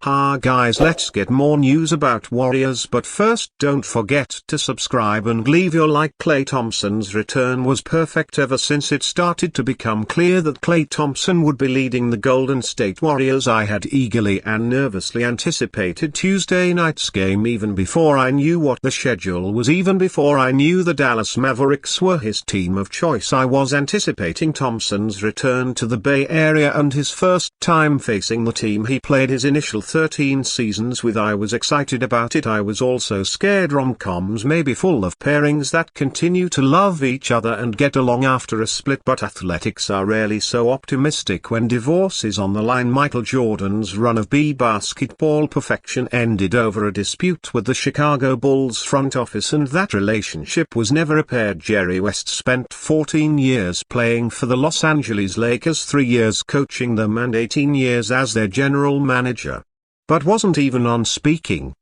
Ha guys, let's get more news about Warriors, but first don't forget to subscribe and leave your like. Klay Thompson's return was perfect ever since it started to become clear that Klay Thompson would be leading the Golden State Warriors. I had eagerly and nervously anticipated Tuesday night's game even before I knew what the schedule was, even before I knew the Dallas Mavericks were his team of choice. I was anticipating Thompson's return to the Bay Area and his first time facing the team he played his initial 13 seasons with. I was excited about it. I was also scared. Rom-coms may be full of pairings that continue to love each other and get along after a split, but athletics are rarely so optimistic when divorce is on the line. Michael Jordan's run of basketball perfection ended over a dispute with the Chicago Bulls front office, and that relationship was never repaired. Jerry West spent 14 years playing for the Los Angeles Lakers, 3 years coaching them and 18 years as their general manager, but wasn't even on speaking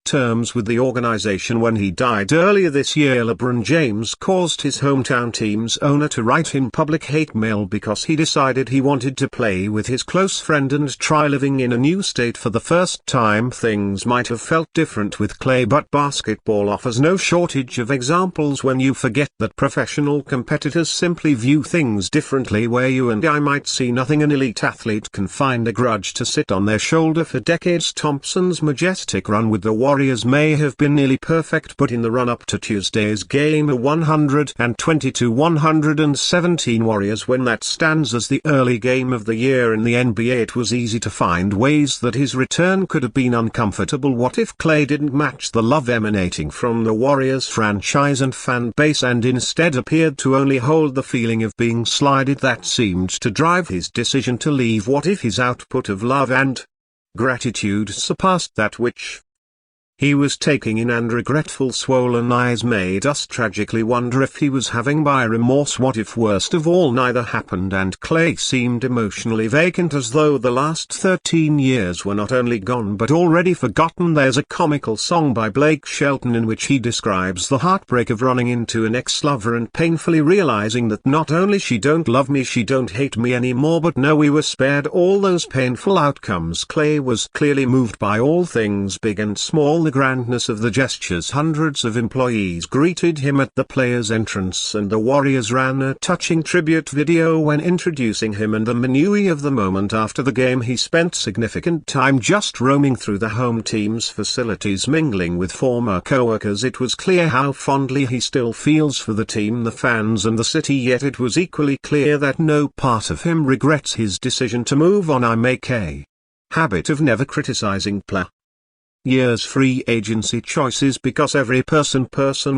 terms with the organization when he died earlier this year. LeBron James caused his hometown team's owner to write him public hate mail because he decided he wanted to play with his close friend and try living in a new state for the first time. Things might have felt different with Klay, but basketball offers no shortage of examples when you forget that professional competitors simply view things differently. Where you and I might see nothing, an elite athlete can find a grudge to sit on their shoulder for decades. Thompson's majestic run with the Warriors may have been nearly perfect, but in the run-up to Tuesday's game, a 120-117 Warriors win that stands as the early game of the year in the NBA, it was easy to find ways that his return could have been uncomfortable. What if Klay didn't match the love emanating from the Warriors franchise and fan base and instead appeared to only hold the feeling of being slighted that seemed to drive his decision to leave? What if his output of love and gratitude surpassed that which he was taking in, and regretful swollen eyes made us tragically wonder if he was having buyer remorse? What if, worst of all, neither happened and Klay seemed emotionally vacant, as though the last 13 years were not only gone but already forgotten? There's a comical song by Blake Shelton in which he describes the heartbreak of running into an ex-lover and painfully realizing that not only she don't love me, she don't hate me anymore, but no, we were spared all those painful outcomes. Klay was clearly moved by all things big and small, the grandness of the gestures. Hundreds of employees greeted him at the players' entrance, and the Warriors ran a touching tribute video when introducing him, and the minutiae of the moment after the game. He spent significant time just roaming through the home team's facilities, mingling with former co-workers. It was clear how fondly he still feels for the team, the fans and the city, yet it was equally clear that no part of him regrets his decision to move on. I make a habit of never criticizing year's free agency choices because every person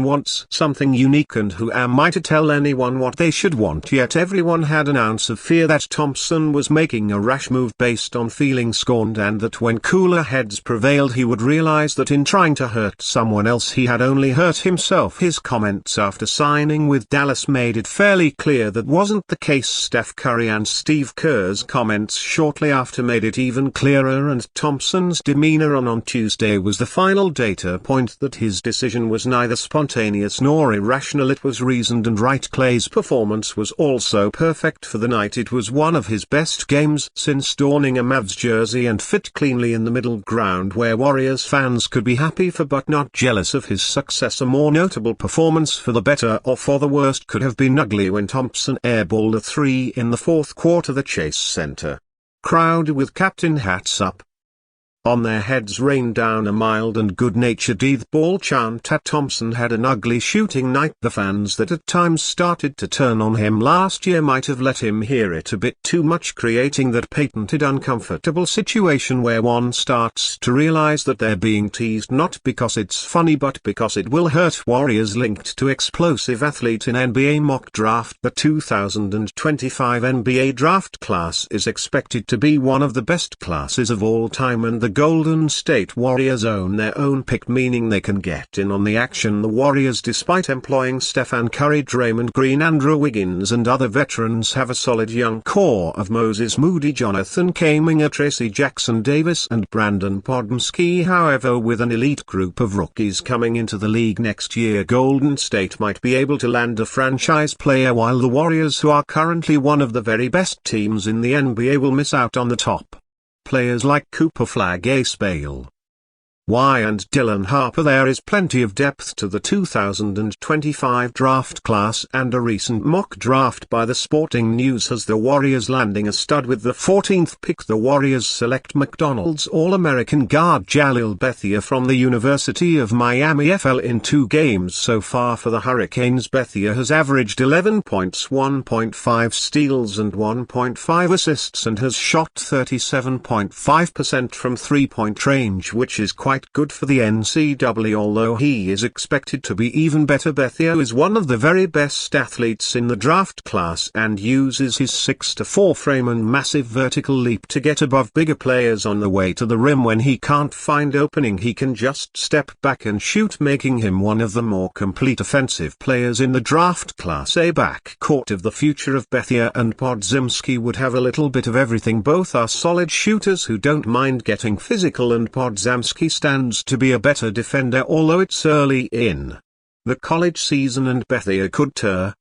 wants something unique, and who am I to tell anyone what they should want? Yet everyone had an ounce of fear that Thompson was making a rash move based on feeling scorned, and that when cooler heads prevailed he would realize that in trying to hurt someone else he had only hurt himself. His comments after signing with Dallas made it fairly clear that wasn't the case. Steph Curry and Steve Kerr's comments shortly after made it even clearer, and Thompson's demeanor on Tuesday was the final data point that his decision was neither spontaneous nor irrational. It was reasoned and right. Klay's performance was also perfect for the night. It was one of his best games since donning a Mavs jersey, and fit cleanly in the middle ground where Warriors fans could be happy for but not jealous of his success. A more notable performance, for the better or for the worst, could have been ugly when Thompson airballed a three in the fourth quarter. The Chase Center crowd, with captain hats up on their heads, rained down a mild and good-natured "Eat the ball" chant at Thompson. Had an ugly shooting night. The fans that at times started to turn on him last year might have let him hear it a bit too much, creating that patented uncomfortable situation where one starts to realize that they're being teased not because it's funny but because it will hurt. Warriors linked to explosive athlete in NBA mock draft. The 2025 NBA draft class is expected to be one of the best classes of all time, and the Golden State Warriors own their own pick, meaning they can get in on the action. The Warriors, despite employing Stephen Curry, Draymond Green, Andrew Wiggins and other veterans, have a solid young core of Moses Moody, Jonathan Kuminga, Tracy Jackson Davis and Brandon Podmski. However, with an elite group of rookies coming into the league next year, Golden State might be able to land a franchise player, while the Warriors, who are currently one of the very best teams in the NBA, will miss out on the top players like Cooper Flag, Ace Bale, Y and Dylan Harper. There is plenty of depth to the 2025 draft class, and a recent mock draft by the Sporting News has the Warriors landing a stud with the 14th pick. The Warriors select McDonald's All-American guard Jalil Bethia from the University of Miami. FL in 2 games so far for the Hurricanes, Bethia has averaged 11 points, 1.5 steals and 1.5 assists, and has shot 37.5% from three-point range, which is quite good for the NCAA, although he is expected to be even better. Bethia is one of the very best athletes in the draft class and uses his 6'4" frame and massive vertical leap to get above bigger players on the way to the rim. When he can't find opening, he can just step back and shoot, making him one of the more complete offensive players in the draft class. A backcourt of the future of Bethia and Podziemski would have a little bit of everything. Both are solid shooters who don't mind getting physical, and Podziemski stands to be a better defender, although it's early in the college season and Bethia could turn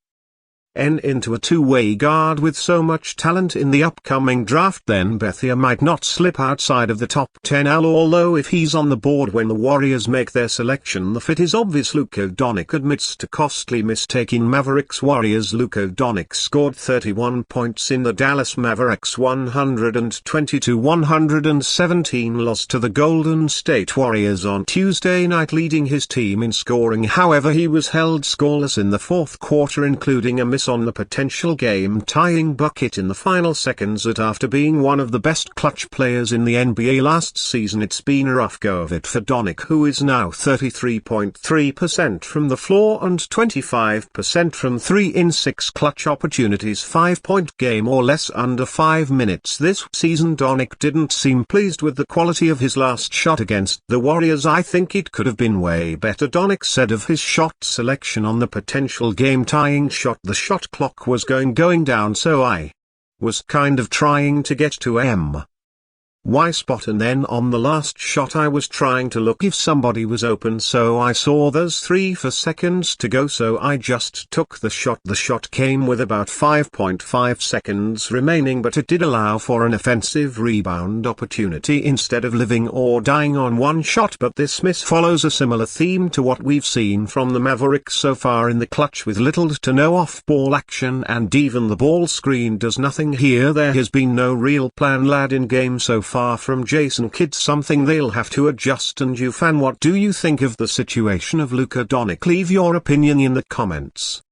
into a two-way guard with so much talent in the upcoming draft. Then Bethia might not slip outside of the top 10, although if he's on the board when the Warriors make their selection, the fit is obvious. Luka Doncic admits to costly mistaking Mavericks. Warriors. Luka Doncic scored 31 points in the Dallas Mavericks 122-117 loss to the Golden State Warriors on Tuesday night, leading his team in scoring. However, he was held scoreless in the fourth quarter, including a miss on the potential game-tying bucket in the final seconds. After being one of the best clutch players in the NBA last season, it's been a rough go of it for Doncic, who is now 33.3% from the floor and 25% from 3 in 6 clutch opportunities. 5-point game or less under 5 minutes this season. Doncic didn't seem pleased with the quality of his last shot against the Warriors. "I think it could have been way better," Doncic said of his shot selection on the potential game-tying shot. "The shot clock was going down, so I was kind of trying to get to my spot, and then on the last shot I was trying to look if somebody was open, so I saw those 3 seconds to go, so I just took the shot. The shot came with about 5.5 seconds remaining, but it did allow for an offensive rebound opportunity instead of living or dying on one shot." But this miss follows a similar theme to what we've seen from the Mavericks so far in the clutch, with little to no off-ball action, and even the ball screen does nothing here. There has been no real plan lad in game so far from Jason Kidd, something they'll have to adjust. And you fan, what do you think of the situation of Luka Doncic? Leave your opinion in the comments.